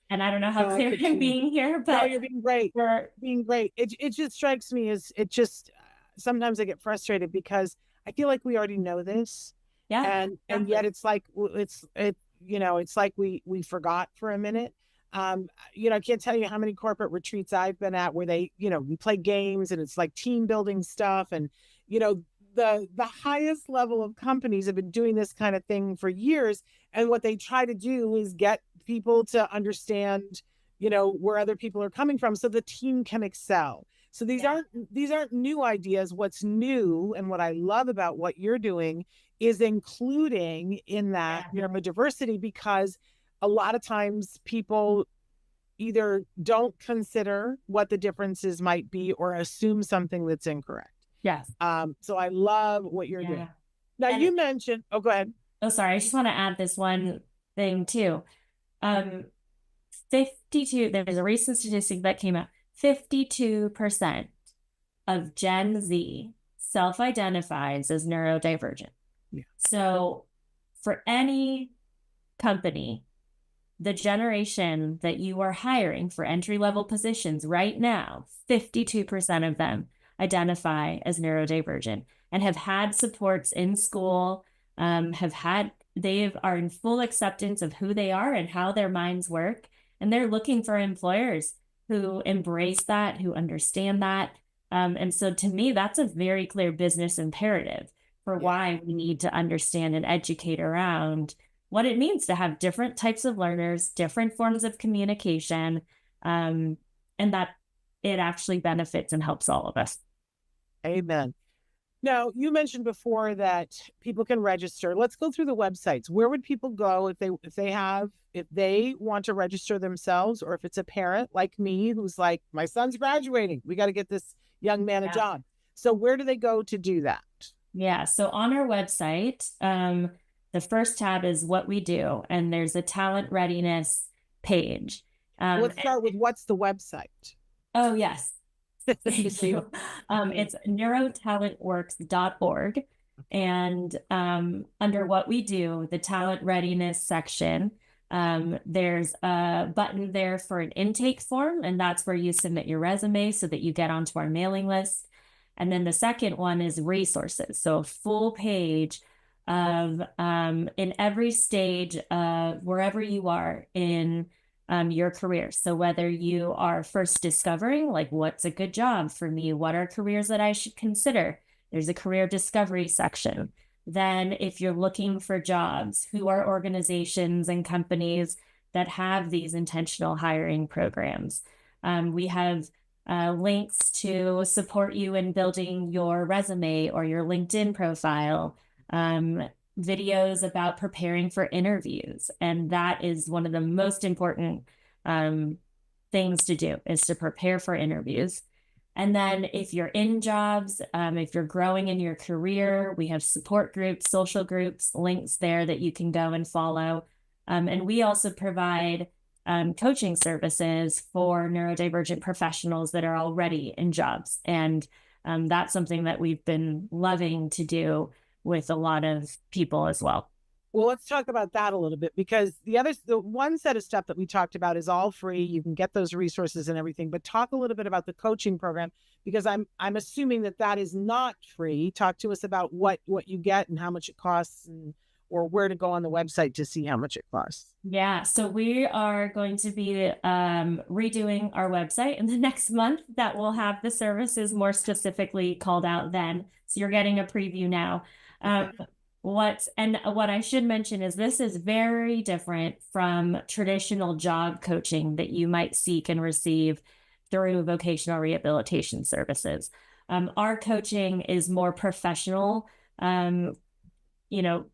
And I don't know how clear I'm being here, but no, you're being great. You're being great. It just strikes me as sometimes I get frustrated because I feel like we already know this. Yeah. And yet it's like it's like we forgot for a minute. I can't tell you how many corporate retreats I've been at where they, we play games and it's like team building stuff. And, the highest level of companies have been doing this kind of thing for years. And what they try to do is get people to understand, where other people are coming from so the team can excel. So these aren't new ideas. What's new and what I love about what you're doing is including in that neurodiversity, because a lot of times people either don't consider what the differences might be or assume something that's incorrect. Yes. So I love what you're doing. Now you mentioned, go ahead. Oh, sorry. I just want to add this one thing too. 52, there's a recent statistic that came out, 52% of Gen Z self-identifies as neurodivergent. Yeah. So for any company, the generation that you are hiring for entry-level positions right now, 52% of them identify as neurodivergent and have had supports in school, they are in full acceptance of who they are and how their minds work. And they're looking for employers who embrace that, who understand that. And so to me, that's a very clear business imperative for why we need to understand and educate around what it means to have different types of learners, different forms of communication, and that it actually benefits and helps all of us. Amen. Now, you mentioned before that people can register. Let's go through the websites. Where would people go if they want to register themselves, or if it's a parent like me who's like, my son's graduating, we got to get this young man a job. So where do they go to do that? Yeah. So on our website, the first tab is what we do, and there's a talent readiness page. Let's start with what's the website? Oh, yes. Thank you. It's neurotalentworks.org. And under what we do, the talent readiness section, there's a button there for an intake form, and that's where you submit your resume so that you get onto our mailing list. And then the second one is resources. So a full page of in every stage of wherever you are in your career. So whether you are first discovering, like, what's a good job for me? What are careers that I should consider? There's a career discovery section. Then if you're looking for jobs, who are organizations and companies that have these intentional hiring programs? We have links to support you in building your resume or your LinkedIn profile, videos about preparing for interviews. And that is one of the most important things to do, is to prepare for interviews. And then if you're in jobs, if you're growing in your career, we have support groups, social groups, links there that you can go and follow. And we also provide coaching services for neurodivergent professionals that are already in jobs. And that's something that we've been loving to do with a lot of people as well. Well, let's talk about that a little bit, because the one set of stuff that we talked about is all free. You can get those resources and everything, but talk a little bit about the coaching program, because I'm assuming that is not free. Talk to us about what you get and how much it costs and or where to go on the website to see how much it costs? Yeah, so we are going to be redoing our website in the next month. That will have the services more specifically called out then. So you're getting a preview now. What I should mention is this is very different from traditional job coaching that you might seek and receive through vocational rehabilitation services. Our coaching is more professional,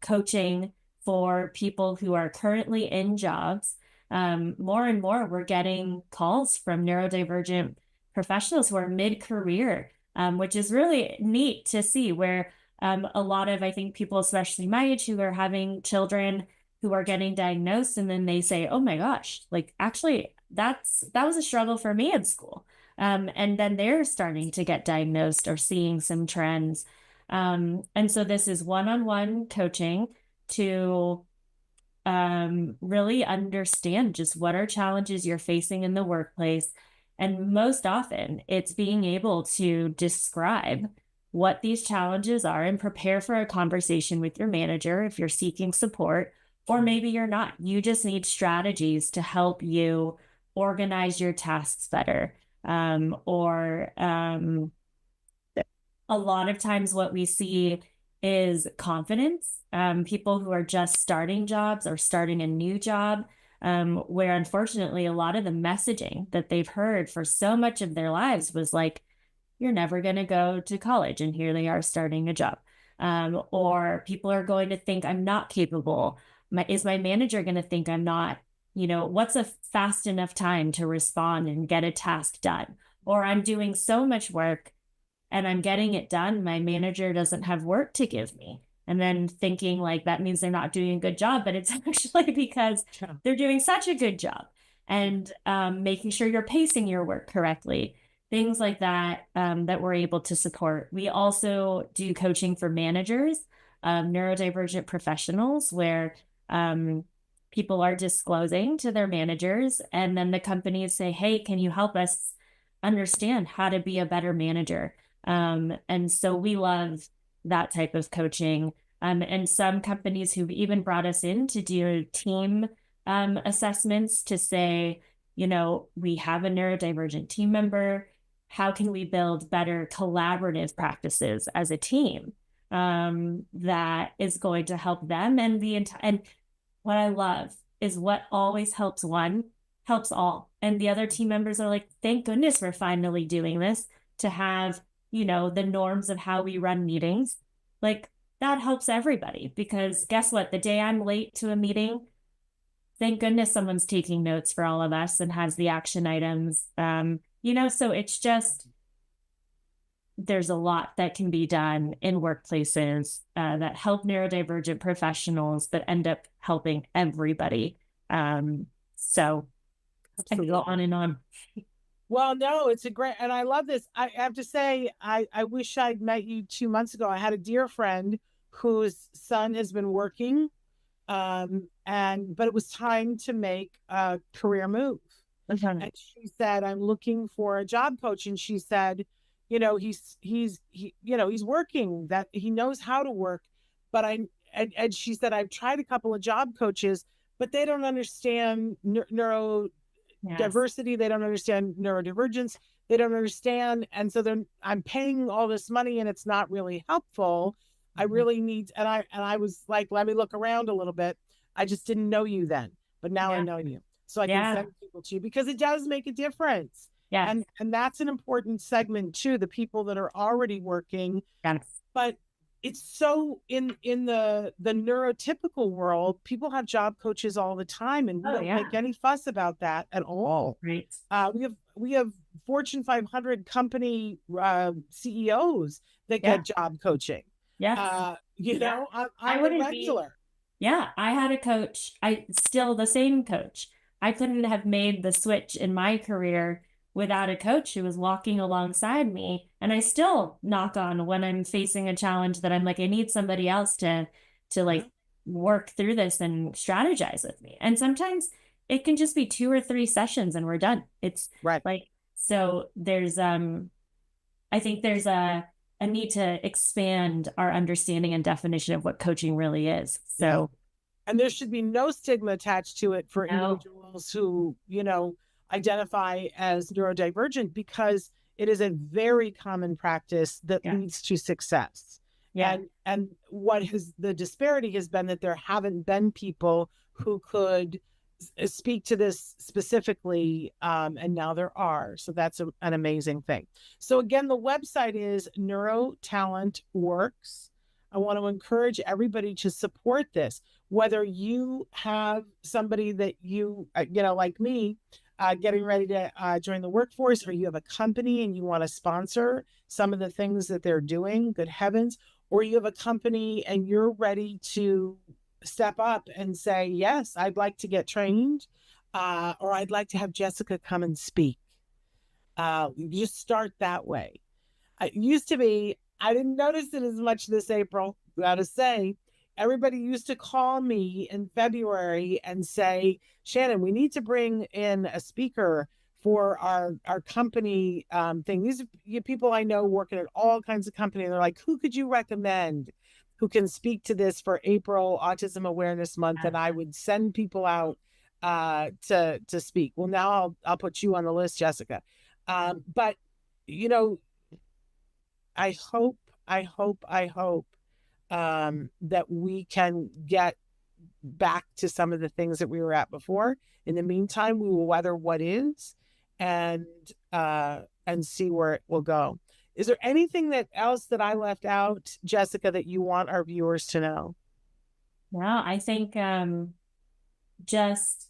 coaching for people who are currently in jobs. More and more, we're getting calls from neurodivergent professionals who are mid-career, which is really neat to see, where a lot of, I think, people, especially my age, who are having children who are getting diagnosed, and then they say, oh my gosh, like, actually, that was a struggle for me in school. And then they're starting to get diagnosed or seeing some trends. And so this is one-on-one coaching to really understand just what are challenges you're facing in the workplace. And most often, it's being able to describe what these challenges are and prepare for a conversation with your manager if you're seeking support, or maybe you're not. You just need strategies to help you organize your tasks better. A lot of times what we see is confidence. People who are just starting jobs or starting a new job, where unfortunately a lot of the messaging that they've heard for so much of their lives was like, you're never going to go to college, and here they are starting a job. Or people are going to think I'm not capable. Is my manager going to think I'm not, what's a fast enough time to respond and get a task done? Or I'm doing so much work and I'm getting it done, my manager doesn't have work to give me. And then thinking like that means they're not doing a good job, but it's actually because they're doing such a good job. And making sure you're pacing your work correctly, things like that, that we're able to support. We also do coaching for managers, neurodivergent professionals, where people are disclosing to their managers, and then the companies say, hey, can you help us understand how to be a better manager? And so we love that type of coaching. And some companies who've even brought us in to do team assessments to say, we have a neurodivergent team member. How can we build better collaborative practices as a team that is going to help them? And what I love is what always helps one helps all. And the other team members are like, thank goodness we're finally doing this, to have, the norms of how we run meetings. Like, that helps everybody, because guess what? The day I'm late to a meeting, thank goodness someone's taking notes for all of us and has the action items. So it's just, there's a lot that can be done in workplaces that help neurodivergent professionals that end up helping everybody. So I can go on and on. Well, no, it's a great, and I love this. I have to say, I wish I'd met you 2 months ago. I had a dear friend whose son has been working, but it was time to make a career move. Okay. And she said, I'm looking for a job coach. And she said, he's working, that he knows how to work. But and she said, I've tried a couple of job coaches, but they don't understand neurodiversity. Yes. They don't understand neurodivergence. They don't understand. And so I'm paying all this money and it's not really helpful. I really need, and I was like, let me look around a little bit. I just didn't know you then, but now I know you. So I can send people to you, because it does make a difference. Yeah. And that's an important segment too, the people that are already working. Yes. But it's so in the neurotypical world, people have job coaches all the time, and we don't make any fuss about that at all. Right. We have Fortune 500 company CEOs that get job coaching. Yeah. I'm a regular. I had a coach. Still the same coach. I couldn't have made the switch in my career without a coach who was walking alongside me. And I still knock on when I'm facing a challenge that I'm like, I need somebody else to like work through this and strategize with me. And sometimes it can just be 2 or 3 sessions and we're done. It's right. Like, so there's, I think there's a a need to expand our understanding and definition of what coaching really is. So, and there should be no stigma attached to it for no. individuals who, identify as neurodivergent, because it is a very common practice that leads to success. Yeah. And what the disparity has been that there haven't been people who could speak to this specifically, and now there are. So that's an amazing thing. So again, the website is Neurotalent Works. I want to encourage everybody to support this, whether you have somebody that like me, getting ready to join the workforce, or you have a company and you want to sponsor some of the things that they're doing, good heavens, or you have a company and you're ready to step up and say, yes, I'd like to get trained, or I'd like to have Jessica come and speak. Just start that way. It used to be, I didn't notice it as much this April, gotta say. Everybody used to call me in February and say, Shannon, we need to bring in a speaker for our company thing. These are people I know working at all kinds of companies. They're like, who could you recommend who can speak to this for April Autism Awareness Month? And I would send people out to speak. Well, now I'll put you on the list, Jessica. But I hope that we can get back to some of the things that we were at before. In the meantime, we will weather what is and see where it will go. Is there anything else that I left out, Jessica, that you want our viewers to know? No, I think just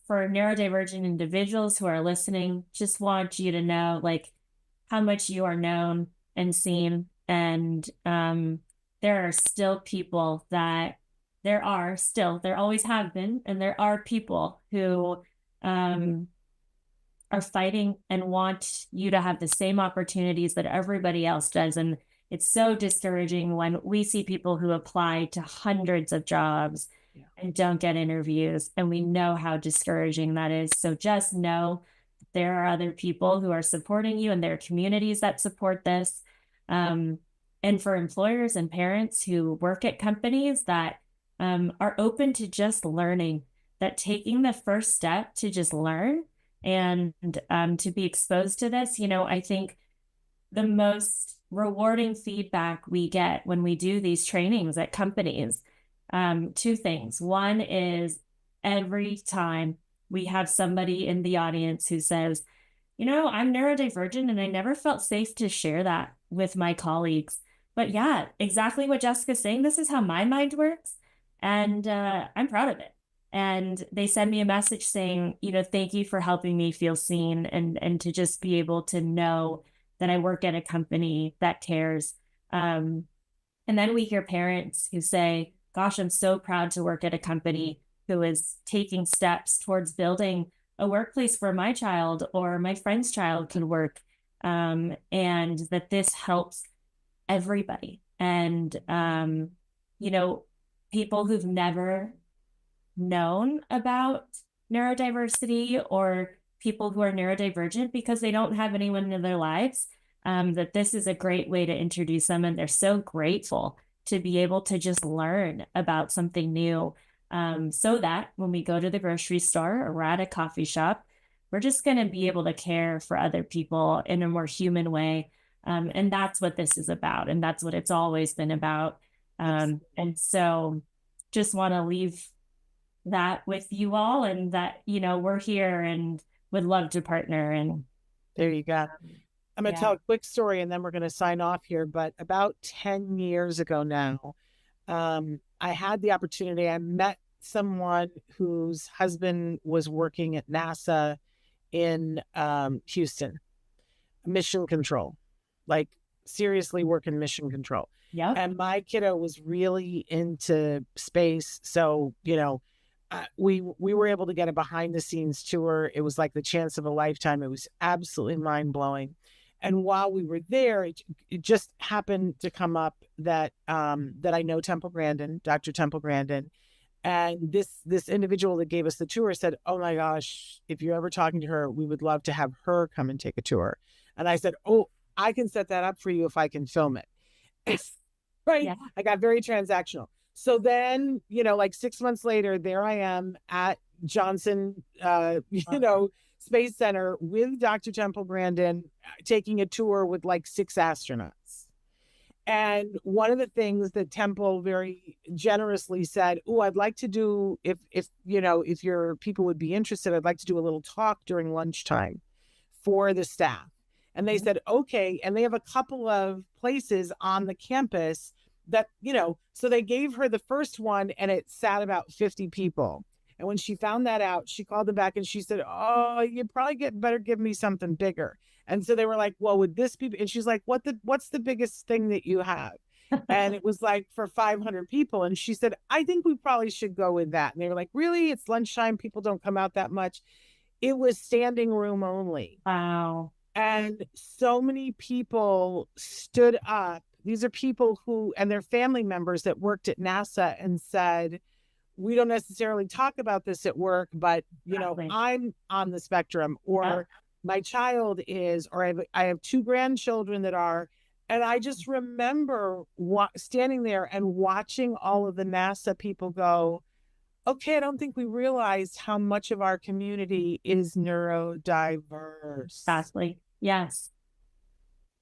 for neurodivergent individuals who are listening, just want you to know like how much you are known and seen. And there are still people there always have been, and there are people who are fighting and want you to have the same opportunities that everybody else does. And it's so discouraging when we see people who apply to hundreds of jobs and don't get interviews. And we know how discouraging that is. So just know there are other people who are supporting you, and there are communities that support this. And for employers and parents who work at companies that are open to just learning, that taking the first step to just learn and to be exposed to this, I think the most rewarding feedback we get when we do these trainings at companies, two things. One is every time we have somebody in the audience who says, I'm neurodivergent and I never felt safe to share that with my colleagues. But yeah, exactly what Jessica's saying. This is how my mind works. And I'm proud of it. And they send me a message saying, thank you for helping me feel seen, and to just be able to know that I work at a company that cares. And then we hear parents who say, gosh, I'm so proud to work at a company who is taking steps towards building a workplace where my child or my friend's child can work, and that this helps everybody. And, people who've never known about neurodiversity, or people who are neurodivergent because they don't have anyone in their lives, that this is a great way to introduce them. And they're so grateful to be able to just learn about something new, so that when we go to the grocery store or we're at a coffee shop, we're just going to be able to care for other people in a more human way. And that's what this is about. And that's what it's always been about. And so just want to leave that with you all, and that, we're here and would love to partner. And there you go. I'm going to tell a quick story and then we're going to sign off here. But about 10 years ago now, I had the opportunity, I met someone whose husband was working at NASA in Houston, mission control, like seriously working mission control. Yeah. And my kiddo was really into space. So, we were able to get a behind the scenes tour. It was like the chance of a lifetime. It was absolutely mind blowing. And while we were there, it just happened to come up that that I know Temple Grandin, Dr. Temple Grandin, and this individual that gave us the tour said, "Oh my gosh, if you're ever talking to her, we would love to have her come and take a tour." And I said, "Oh, I can set that up for you if I can film it. Right. Yeah. I got very transactional. So then, like 6 months later, there I am at Johnson, Space Center with Dr. Temple Grandin, taking a tour with like 6 astronauts. And one of the things that Temple very generously said, "Oh, I'd like to do, if your people would be interested, I'd like to do a little talk during lunchtime for the staff." And they said, okay. And they have a couple of places on the campus that, so they gave her the first one and it sat about 50 people. And when she found that out, she called them back and she said, "Oh, you probably better give me something bigger." And so they were like, "Well, would this be?" And she's like, "What's the biggest thing that you have?" And it was like for 500 people. And she said, "I think we probably should go with that." And they were like, "Really? It's lunchtime. People don't come out that much." It was standing room only. Wow. And so many people stood up. These are people who, and their family members that worked at NASA, and said, "We don't necessarily talk about this at work, but, I'm on the spectrum, or my child is, or I have two grandchildren that are." And I just remember standing there and watching all of the NASA people go, "Okay, I don't think we realized how much of our community is neurodiverse." Exactly. Yes.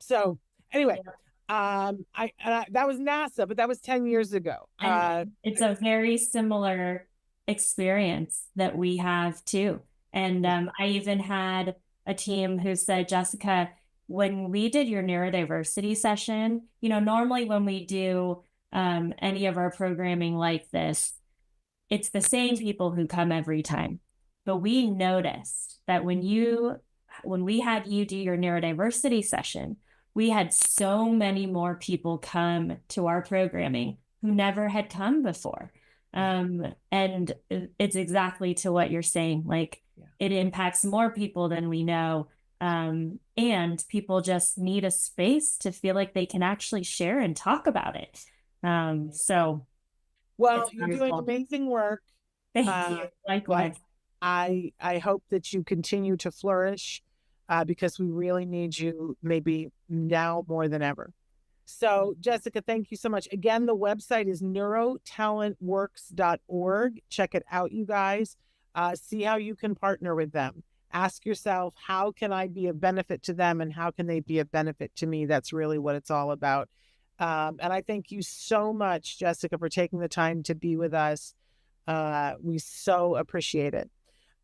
So anyway, that was NASA, but that was 10 years ago. And it's a very similar experience that we have too. And I even had a team who said, "Jessica, when we did your neurodiversity session, normally when we do any of our programming like this, it's the same people who come every time. But we noticed that when we had you do your neurodiversity session, we had so many more people come to our programming who never had come before." And it's exactly to what you're saying. Like, it impacts more people than we know. And people just need a space to feel like they can actually share and talk about it. So Well, it's you're doing wonderful. amazing work. Thank you. Likewise. I hope that you continue to flourish, because we really need you, maybe now more than ever. So, Jessica, thank you so much. Again, the website is neurotalentworks.org. Check it out, you guys. See how you can partner with them. Ask yourself, how can I be of benefit to them, and how can they be of benefit to me? That's really what it's all about. And I thank you so much, Jessica, for taking the time to be with us. We so appreciate it.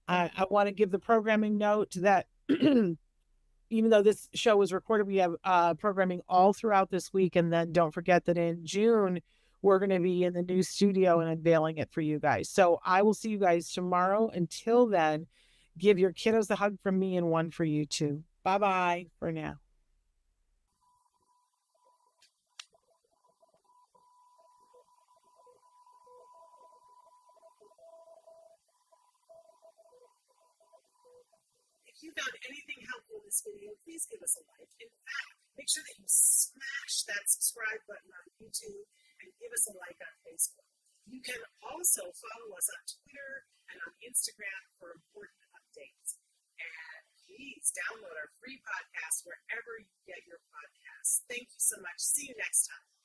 I want to give the programming note that even though this show was recorded, we have programming all throughout this week. And then don't forget that in June, we're going to be in the new studio and unveiling it for you guys. So I will see you guys tomorrow. Until then, give your kiddos a hug from me and one for you too. Bye-bye for now. If you found anything helpful in this video, please give us a like. In fact, make sure that you smash that subscribe button on YouTube and give us a like on Facebook. You can also follow us on Twitter and on Instagram for important updates. And please download our free podcast wherever you get your podcasts. Thank you so much. See you next time.